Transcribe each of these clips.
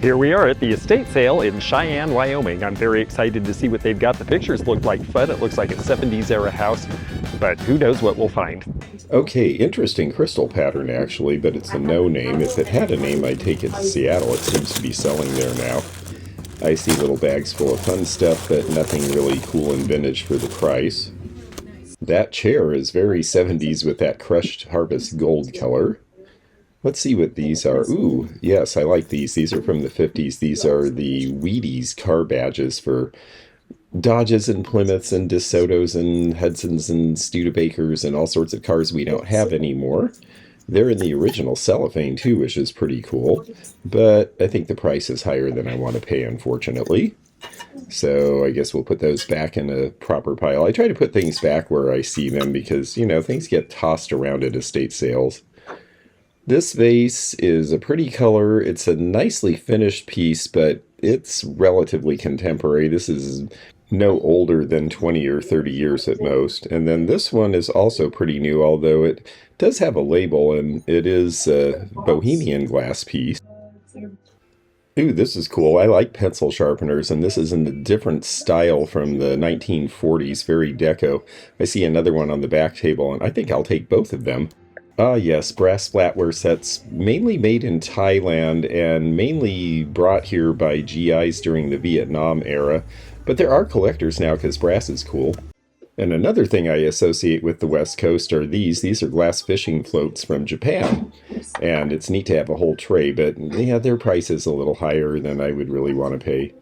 Here we are at the estate sale in Cheyenne, Wyoming. I'm very excited to see what they've got. The pictures look like fun. It looks like a 70s era house, but who knows what we'll find. Okay, interesting crystal pattern actually, but it's a no name. If it had a name, I'd take it to Seattle. It seems to be selling there now. I see little bags full of fun stuff, but nothing really cool and vintage for the price. That chair is very 70s with that crushed harvest gold color. Let's see what these are. Ooh, yes, I like these. These are from the 50s. These are the Wheaties car badges for Dodges and Plymouths and DeSotos and Hudsons and Studebakers and all sorts of cars we don't have anymore. They're in the original cellophane too, which is pretty cool. But I think the price is higher than I want to pay, unfortunately. So I guess we'll put those back in a proper pile. I try to put things back where I see them because, you know, things get tossed around at estate sales. This vase is a pretty color. It's a nicely finished piece, but it's relatively contemporary. This is no older than 20 or 30 years at most. And then this one is also pretty new, although it does have a label, and it is a Bohemian glass piece. Ooh, this is cool. I like pencil sharpeners, and this is in a different style from the 1940s, very deco. I see another one on the back table, and I think I'll take both of them. Ah yes, brass flatware sets, mainly made in Thailand and mainly brought here by GIs during the Vietnam era. But there are collectors now because brass is cool. And another thing I associate with the West Coast are these. These are glass fishing floats from Japan. And it's neat to have a whole tray, but yeah, their price is a little higher than I would really want to pay.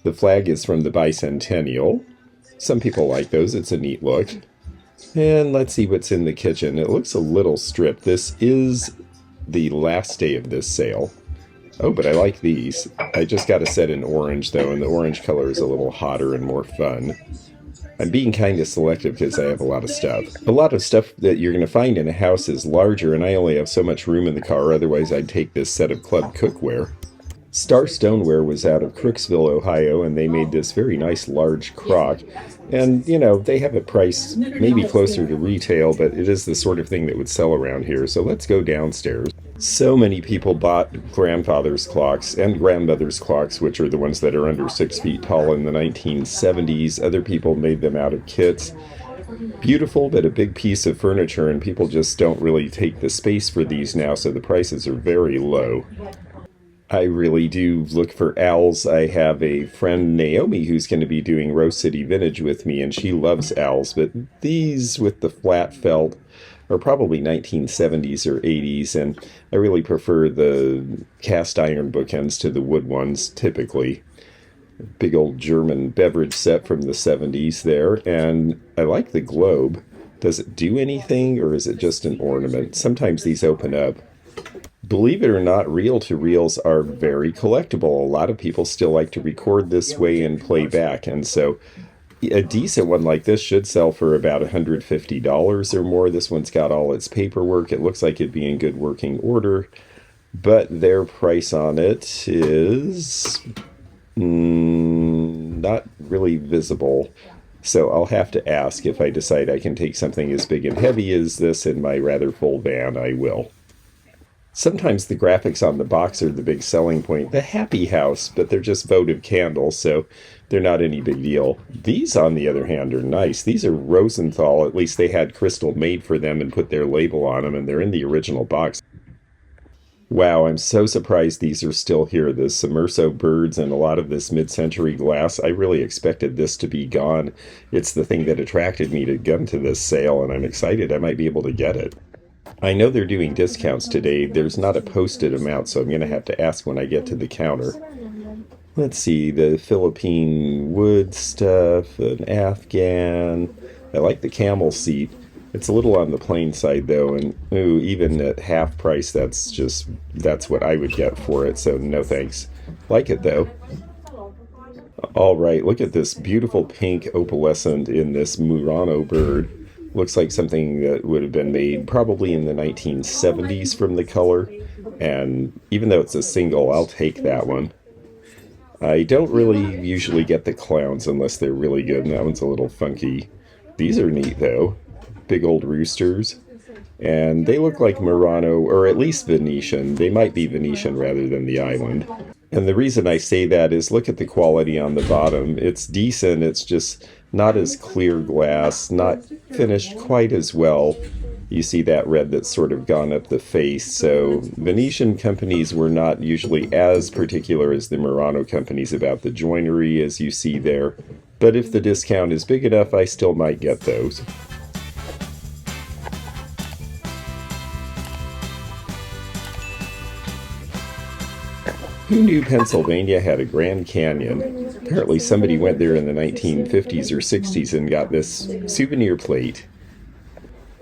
The flag is from the Bicentennial. Some people like those, it's a neat look. And let's see what's in the kitchen. It looks a little stripped. This is the last day of this sale. Oh, but I like these. I just got a set in orange, though, and the orange color is a little hotter and more fun. I'm being kind of selective because I have a lot of stuff. A lot of stuff that you're going to find in a house is larger, and I only have so much room in the car, otherwise I'd take this set of club cookware. Star Stoneware was out of Crooksville, Ohio, and they made this very nice large crock. And, you know, they have it priced maybe closer to retail, but it is the sort of thing that would sell around here. So let's go downstairs. So many people bought grandfather's clocks and grandmother's clocks, which are the ones that are under 6 feet tall in the 1970s. Other people made them out of kits. Beautiful, but a big piece of furniture, and people just don't really take the space for these now, so the prices are very low. I really do look for owls. I have a friend, Naomi, who's going to be doing Rose City Vintage with me, and she loves owls. But these with the flat felt are probably 1970s or 80s, and I really prefer the cast iron bookends to the wood ones, typically. Big old German beverage set from the 70s there, and I like the globe. Does it do anything, or is it just an ornament? Sometimes these open up. Believe it or not, reel-to-reels are very collectible. A lot of people still like to record this way and play back, and so a decent one like this should sell for about $150 or more. This one's got all its paperwork. It looks like it'd be in good working order, but their price on it is not really visible. So I'll have to ask. If I decide I can take something as big and heavy as this in my rather full van, I will. Sometimes the graphics on the box are the big selling point. The Happy House, but they're just votive candles, so they're not any big deal. These, on the other hand, are nice. These are Rosenthal. At least they had crystal made for them and put their label on them, and they're in the original box. Wow, I'm so surprised these are still here. The Sommerso birds and a lot of this mid-century glass. I really expected this to be gone. It's the thing that attracted me to come to this sale, and I'm excited I might be able to get it. I know they're doing discounts today. There's not a posted amount, so I'm going to have to ask when I get to the counter. Let's see, the Philippine wood stuff, an Afghan. I like the camel seat. It's a little on the plain side, though, and ooh, even at half price, that's what I would get for it, so no thanks. Like it, though. All right, look at this beautiful pink opalescent in this Murano bird. Looks like something that would have been made probably in the 1970s from the color. And even though it's a single, I'll take that one. I don't really usually get the clowns unless they're really good, and that one's a little funky. These are neat, though. Big old roosters. And they look like Murano, or at least Venetian. They might be Venetian rather than the island. And the reason I say that is look at the quality on the bottom. It's decent, it's just not as clear glass, not finished quite as well. You see that red that's sort of gone up the face. So Venetian companies were not usually as particular as the Murano companies about the joinery as you see there. But if the discount is big enough, I still might get those. Who knew Pennsylvania had a Grand Canyon? Apparently somebody went there in the 1950s or 60s and got this souvenir plate.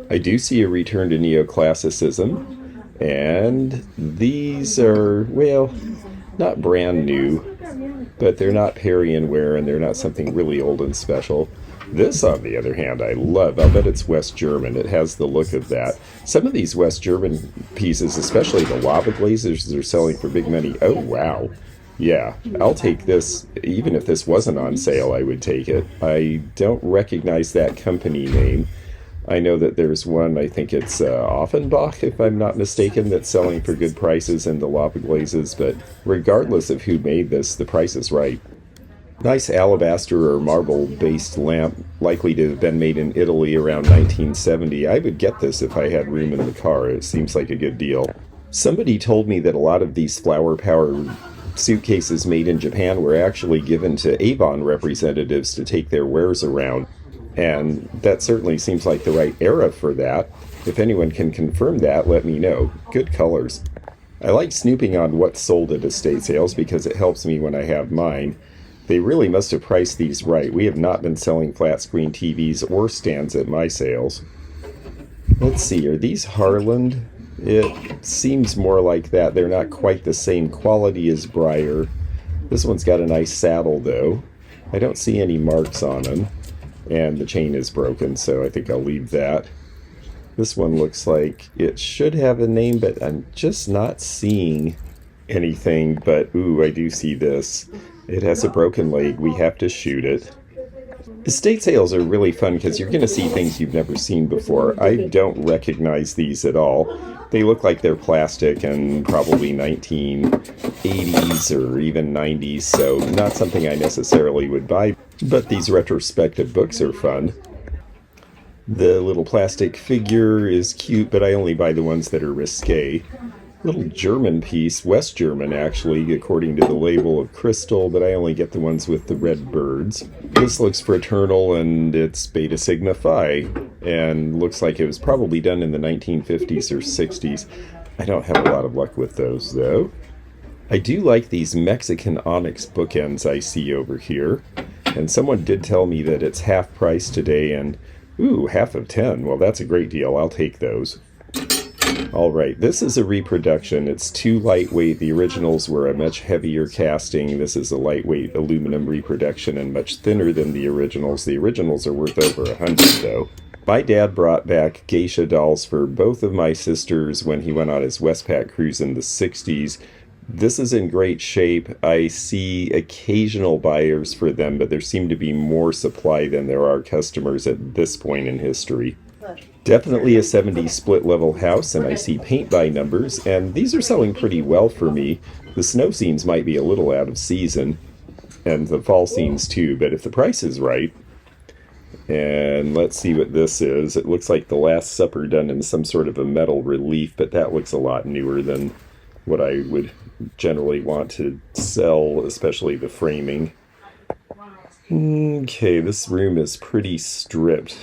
I do see a return to neoclassicism, and these are, well, not brand new, but they're not Parian ware and they're not something really old and special. This, on the other hand, I love. I'll bet it's West German. It has the look of that. Some of these West German pieces, especially the lava glazes, are selling for big money. Oh, wow. Yeah, I'll take this. Even if this wasn't on sale, I would take it. I don't recognize that company name. I know that there's one, I think it's Offenbach, if I'm not mistaken, that's selling for good prices in the lava glazes, but regardless of who made this, the price is right. Nice alabaster or marble-based lamp, likely to have been made in Italy around 1970. I would get this if I had room in the car. It seems like a good deal. Somebody told me that a lot of these flower power suitcases made in Japan were actually given to Avon representatives to take their wares around. And that certainly seems like the right era for that. If anyone can confirm that, let me know. Good colors. I like snooping on what's sold at estate sales because it helps me when I have mine. They really must have priced these right. We have not been selling flat screen TVs or stands at my sales. Let's see, are these Harland? It seems more like that. They're not quite the same quality as Breyer. This one's got a nice saddle though. I don't see any marks on them. And the chain is broken, so I think I'll leave that. This one looks like it should have a name, but I'm just not seeing anything. But, ooh, I do see this. It has a broken leg. We have to shoot it. Estate sales are really fun because you're going to see things you've never seen before. I don't recognize these at all. They look like they're plastic and probably 1980s or even 90s, so not something I necessarily would buy. But these retrospective books are fun. The little plastic figure is cute, but I only buy the ones that are risque. Little German piece, West German actually, according to the label of crystal, but I only get the ones with the red birds. This looks fraternal and it's Beta Sigma Phi, and looks like it was probably done in the 1950s or 60s. I don't have a lot of luck with those though. I do like these Mexican onyx bookends I see over here, and someone did tell me that it's half price today, and ooh, half of 10. Well, that's a great deal. I'll take those. Alright, this is a reproduction. It's too lightweight. The originals were a much heavier casting. This is a lightweight aluminum reproduction and much thinner than the originals. The originals are worth over 100 though. My dad brought back geisha dolls for both of my sisters when he went on his Westpac cruise in the 60s. This is in great shape. I see occasional buyers for them, but there seem to be more supply than there are customers at this point in history. Definitely a 70s split-level house, and I see paint by numbers, and these are selling pretty well for me. The snow scenes might be a little out of season, and the fall scenes too, but if the price is right. And let's see what this is. It looks like the Last Supper done in some sort of a metal relief, but that looks a lot newer than what I would generally want to sell, especially the framing. Okay, this room is pretty stripped.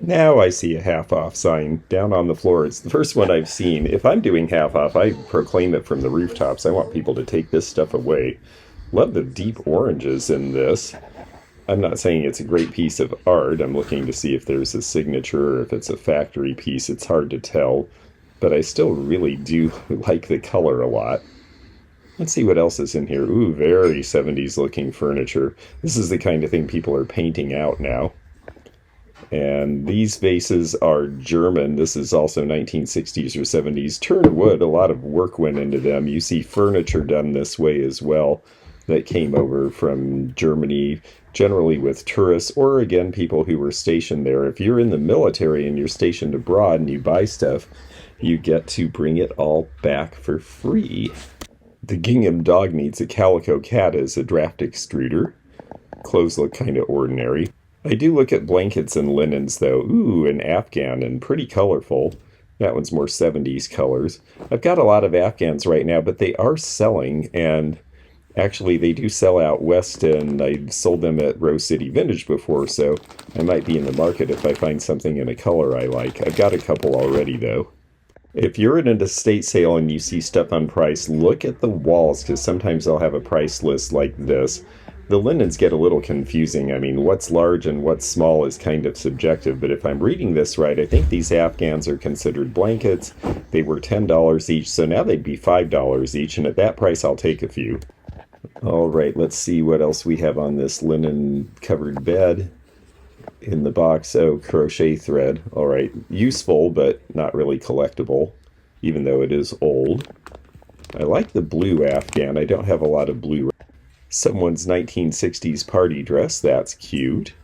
Now I see a half-off sign down on the floor. It's the first one I've seen. If I'm doing half-off, I proclaim it from the rooftops. I want people to take this stuff away. Love the deep oranges in this. I'm not saying it's a great piece of art. I'm looking to see if there's a signature or if it's a factory piece. It's hard to tell. But I still really do like the color a lot. Let's see what else is in here. Ooh, very 70s looking furniture. This is the kind of thing people are painting out now. And these vases are German. This is also 1960s or 70s. Turned wood, a lot of work went into them. You see furniture done this way as well that came over from Germany, generally with tourists, or again, people who were stationed there. If you're in the military and you're stationed abroad and you buy stuff, you get to bring it all back for free. The gingham dog needs a calico cat as a draft extruder. Clothes look kind of ordinary. I do look at blankets and linens though. Ooh, an Afghan, and pretty colorful. That one's more 70s colors. I've got a lot of Afghans right now, but they are selling, and actually they do sell out west, and I've sold them at Rose City Vintage before, so I might be in the market if I find something in a color I like. I've got a couple already though. If you're at an estate sale and you see stuff on price, look at the walls, because sometimes they'll have a price list like this. The linens get a little confusing. I mean, what's large and what's small is kind of subjective, but if I'm reading this right, I think these Afghans are considered blankets. They were $10 each, so now they'd be $5 each, and at that price I'll take a few. All right, let's see what else we have on this linen-covered bed. In the box, oh, crochet thread. All right, useful, but not really collectible, even though it is old. I like the blue Afghan. I don't have a lot of blue. Someone's 1960s party dress. That's cute.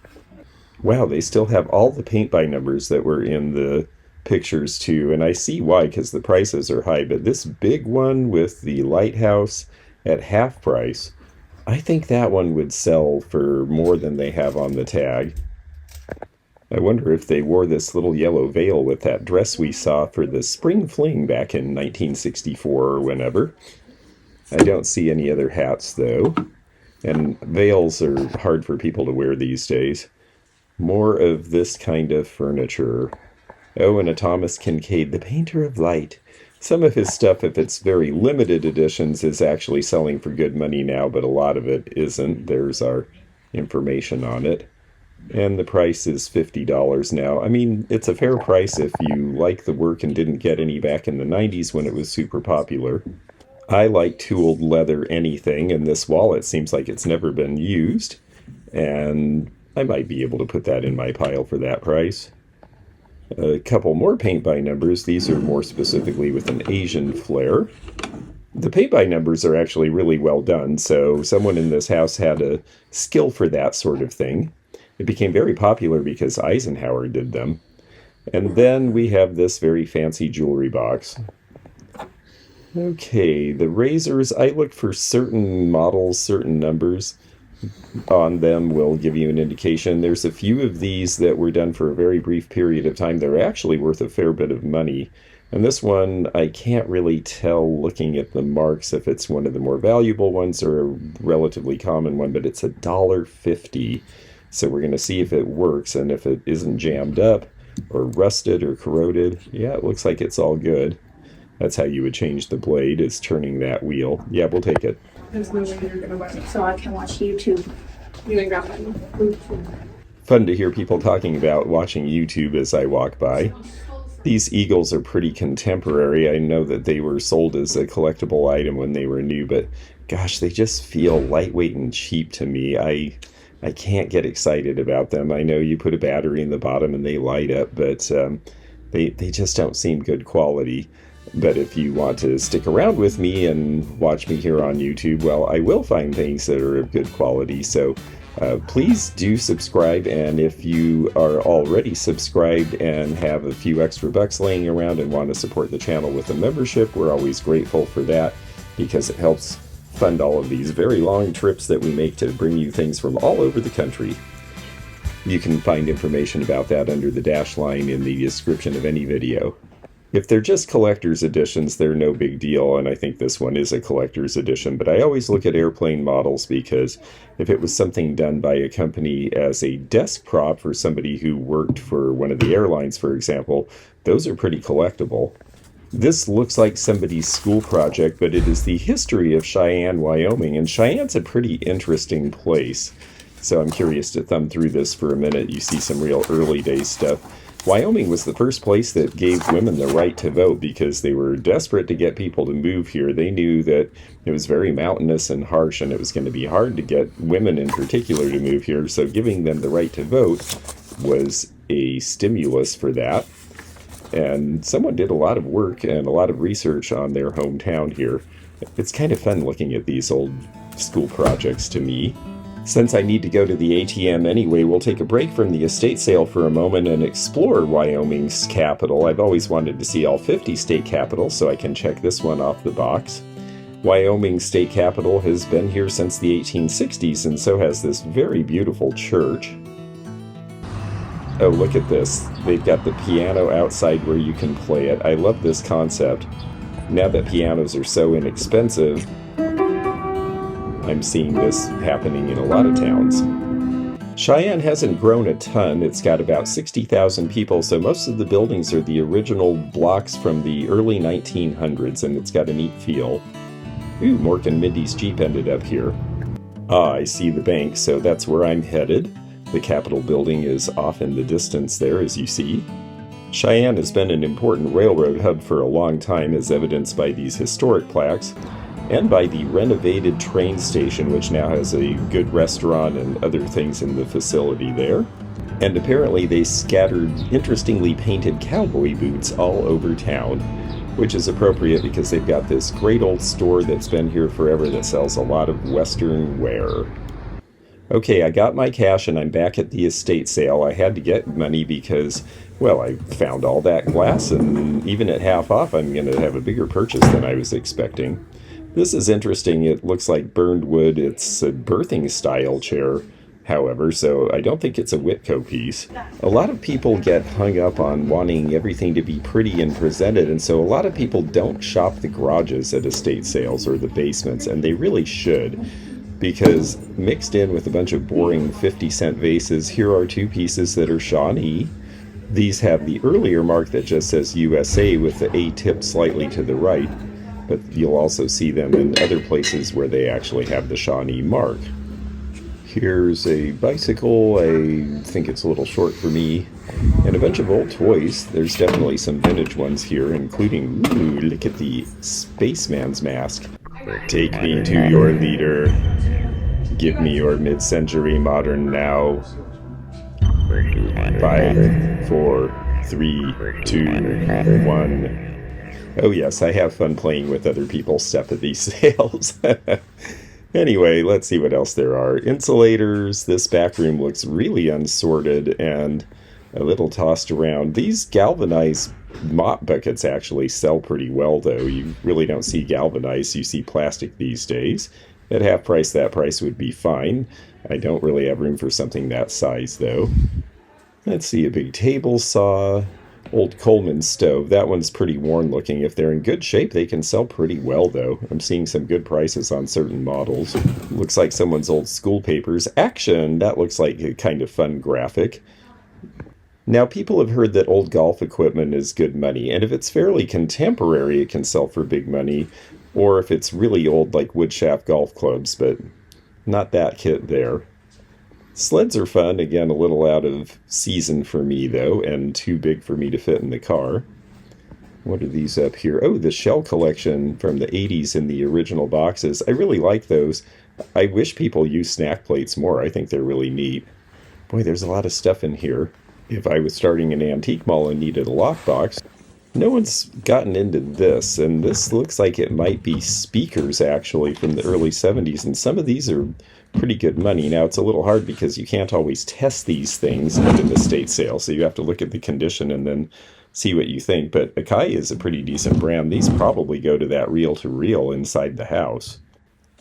Wow, they still have all the paint by numbers that were in the pictures too, and I see why, because the prices are high, but this big one with the lighthouse at half price, I think that one would sell for more than they have on the tag. I wonder if they wore this little yellow veil with that dress we saw for the spring fling back in 1964 or whenever. I don't see any other hats though, and veils are hard for people to wear these days. More of this kind of furniture. Oh, and a Thomas Kincaid, the painter of light. Some of his stuff, if it's very limited editions, is actually selling for good money now, but a lot of it isn't. There's our information on it. And the price is $50 now. I mean, it's a fair price if you like the work and didn't get any back in the 90s when it was super popular. I like tooled leather anything, and this wallet seems like it's never been used. And I might be able to put that in my pile for that price. A couple more paint by numbers. These are more specifically with an Asian flair. The paint by numbers are actually really well done, so someone in this house had a skill for that sort of thing. It became very popular because Eisenhower did them. And then we have this very fancy jewelry box. Okay, the razors, I look for certain models, certain numbers on them will give you an indication. There's a few of these that were done for a very brief period of time. They're actually worth a fair bit of money. And this one, I can't really tell looking at the marks if it's one of the more valuable ones or a relatively common one, but it's $1.50. So we're going to see if it works, and if it isn't jammed up or rusted or corroded. Yeah, it looks like it's all good. That's how you would change the blade, is turning that wheel. Yeah, we'll take it. There's no way you're going to watch it, so I can watch YouTube. You can grab that. Fun to hear people talking about watching YouTube as I walk by. These eagles are pretty contemporary. I know that they were sold as a collectible item when they were new, but gosh, they just feel lightweight and cheap to me. I can't get excited about them. I know you put a battery in the bottom and they light up, but they just don't seem good quality. But if you want to stick around with me and watch me here on YouTube, well, I will find things that are of good quality. So please do subscribe. And if you are already subscribed and have a few extra bucks laying around and want to support the channel with a membership, we're always grateful for that, because it helps fund all of these very long trips that we make to bring you things from all over the country. You can find information about that under the dash line in the description of any video. If they're just collector's editions, they're no big deal, and I think this one is a collector's edition, but I always look at airplane models, because if it was something done by a company as a desk prop for somebody who worked for one of the airlines, for example, those are pretty collectible. This looks like somebody's school project, but it is the history of Cheyenne, Wyoming, and Cheyenne's a pretty interesting place. So I'm curious to thumb through this for a minute. You see some real early day stuff. Wyoming was the first place that gave women the right to vote because they were desperate to get people to move here. They knew that it was very mountainous and harsh, and it was going to be hard to get women in particular to move here. So giving them the right to vote was a stimulus for that. And someone did a lot of work and a lot of research on their hometown here. It's kind of fun looking at these old school projects to me. Since I need to go to the ATM anyway, we'll take a break from the estate sale for a moment and explore Wyoming's capital. I've always wanted to see all 50 state capitals, so I can check this one off the box. Wyoming state capital has been here since the 1860s, and so has this very beautiful church. Oh, look at this. They've got the piano outside where you can play it. I love this concept. Now that pianos are so inexpensive, I'm seeing this happening in a lot of towns. Cheyenne hasn't grown a ton. It's got about 60,000 people, so most of the buildings are the original blocks from the early 1900s, and it's got a neat feel. Ooh, Mork and Mindy's Jeep ended up here. Ah, I see the bank, so that's where I'm headed. The Capitol building is off in the distance there, as you see. Cheyenne has been an important railroad hub for a long time, as evidenced by these historic plaques, and by the renovated train station, which now has a good restaurant and other things in the facility there. And apparently they scattered interestingly painted cowboy boots all over town, which is appropriate because they've got this great old store that's been here forever that sells a lot of Western wear. Okay, I got my cash and I'm back at the estate sale. I had to get money because, well, I found all that glass, and even at half off I'm going to have a bigger purchase than I was expecting. This is interesting. It looks like burned wood. It's a birthing style chair, however, so I don't think it's a Whitco piece. A lot of people get hung up on wanting everything to be pretty and presented, and so a lot of people don't shop the garages at estate sales or the basements, and they really should, because mixed in with a bunch of boring 50-cent vases, here are two pieces that are Shawnee. These have the earlier mark that just says USA with the A tip slightly to the right, but you'll also see them in other places where they actually have the Shawnee mark. Here's a bicycle. I think it's a little short for me. And a bunch of old toys. There's definitely some vintage ones here, including, ooh, look at the spaceman's mask. Take me to your leader. Give me your mid-century modern now. 5, 4, 3, 2, 1. Oh yes, I have fun playing with other people's stuff at these sales. Anyway, let's see what else there are. Insulators. This back room looks really unsorted and a little tossed around. These galvanized mop buckets actually sell pretty well, though. You really don't see galvanized. You see plastic these days. At half price, that price would be fine. I don't really have room for something that size, though. Let's see, a big table saw. Old Coleman stove. That one's pretty worn looking. If they're in good shape, they can sell pretty well, though. I'm seeing some good prices on certain models. Looks like someone's old school papers. Action! That looks like a kind of fun graphic. Now, people have heard that old golf equipment is good money, and if it's fairly contemporary, it can sell for big money, or if it's really old, like woodshaft golf clubs, but not that kit there. Sleds are fun, again, a little out of season for me, though, and too big for me to fit in the car. What are these up here? Oh, the shell collection from the 80s in the original boxes. I really like those. I wish people use snack plates more. I think they're really neat. Boy, there's a lot of stuff in here. If I was starting an antique mall and needed a lockbox. No one's gotten into this, and this looks like it might be speakers, actually, from the early 70s, and some of these are pretty good money. Now, it's a little hard because you can't always test these things at an estate sale, so you have to look at the condition and then see what you think, but Akai is a pretty decent brand. These probably go to that reel-to-reel inside the house.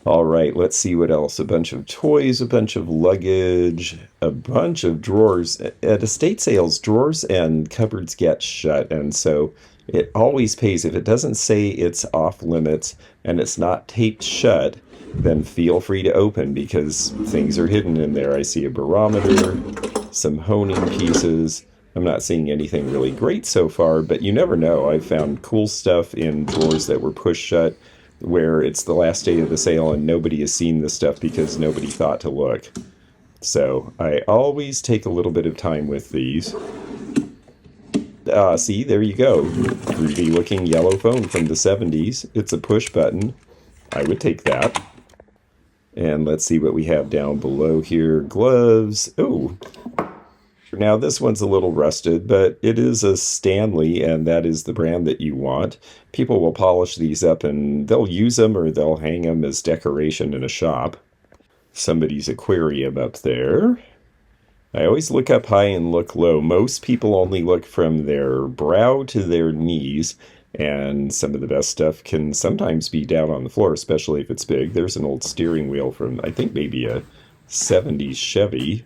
All right, let's see what else. A bunch of toys, a bunch of luggage, a bunch of drawers. At estate sales, drawers and cupboards get shut, and so it always pays. If it doesn't say it's off limits and it's not taped shut, then feel free to open because things are hidden in there. I see a barometer, some honing pieces. I'm not seeing anything really great so far, but you never know. I've found cool stuff in drawers that were pushed shut where it's the last day of the sale and nobody has seen the stuff because nobody thought to look. So I always take a little bit of time with these. See, there you go. Groovy looking yellow phone from the 70s. It's a push button. I would take that. And let's see what we have down below here. Gloves. Oh, now this one's a little rusted, but it is a Stanley, and that is the brand that you want. People will polish these up and they'll use them or they'll hang them as decoration in a shop. Somebody's aquarium up there. I always look up high and look low. Most people only look from their brow to their knees, And some of the best stuff can sometimes be down on the floor, especially if it's big. There's an old steering wheel from, I think, maybe a 70s Chevy.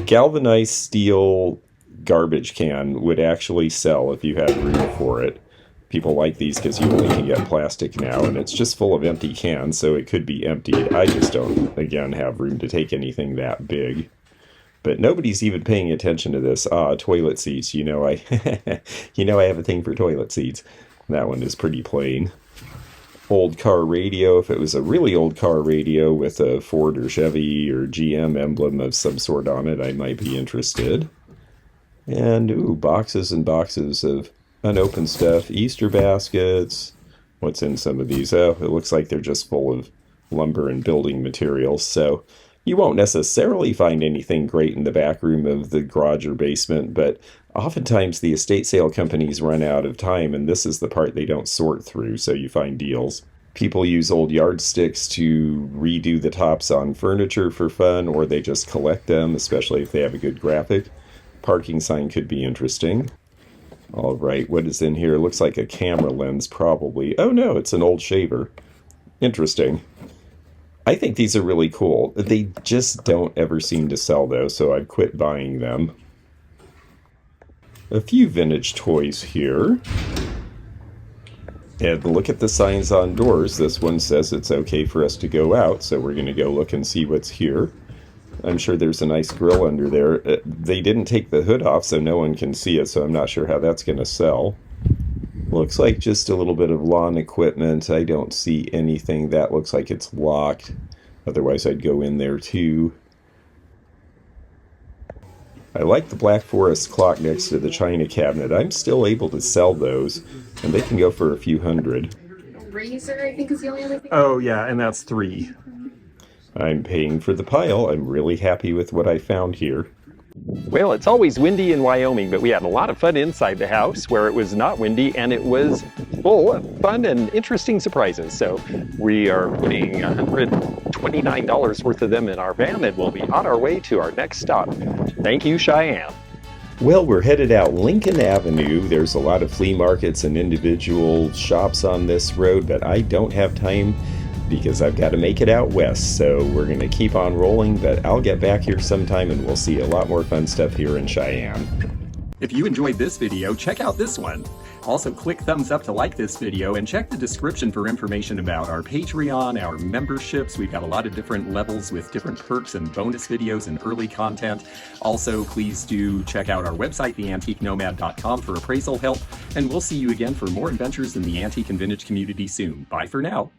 Galvanized steel garbage can would actually sell if you had room for it. People like these because you only can get plastic now, and it's just full of empty cans, so it could be emptied. I just don't, again, have room to take anything that big. But nobody's even paying attention to this. Toilet seats. You know I have a thing for toilet seats. That one is pretty plain. Old car radio. If it was a really old car radio with a Ford or Chevy or GM emblem of some sort on it, I might be interested. And, ooh, boxes and boxes of unopened stuff. Easter baskets. What's in some of these? Oh, it looks like they're just full of lumber and building materials. So you won't necessarily find anything great in the back room of the garage or basement, but oftentimes the estate sale companies run out of time, and this is the part they don't sort through, so you find deals. People use old yardsticks to redo the tops on furniture for fun, or they just collect them, especially if they have a good graphic. Parking sign could be interesting. All right, what is in here? Looks like a camera lens, probably. Oh no, it's an old shaver. Interesting. I think these are really cool. They just don't ever seem to sell, though, so I've quit buying them. A few vintage toys here. And look at the signs on doors. This one says it's okay for us to go out, so we're going to go look and see what's here. I'm sure there's a nice grill under there. They didn't take the hood off, so no one can see it, so I'm not sure how that's going to sell. Looks like just a little bit of lawn equipment. I don't see anything. That looks like it's locked. Otherwise, I'd go in there too. I like the Black Forest clock next to the china cabinet. I'm still able to sell those, and they can go for a few hundred. Razor, I think, is the only other thing. Oh yeah, and that's 3. I'm paying for the pile. I'm really happy with what I found here. Well, it's always windy in Wyoming, but we had a lot of fun inside the house where it was not windy, and it was full of fun and interesting surprises. So we are putting $129 worth of them in our van, and we'll be on our way to our next stop. Thank you, Cheyenne. Well, we're headed out Lincoln Avenue. There's a lot of flea markets and individual shops on this road, but I don't have time because I've got to make it out west, so we're going to keep on rolling, but I'll get back here sometime and we'll see a lot more fun stuff here in Cheyenne. If you enjoyed this video, check out this one. Also, click thumbs up to like this video and check the description for information about our Patreon, our memberships. We've got a lot of different levels with different perks and bonus videos and early content. Also, please do check out our website, theantiquenomad.com, for appraisal help, and we'll see you again for more adventures in the antique and vintage community soon. Bye for now.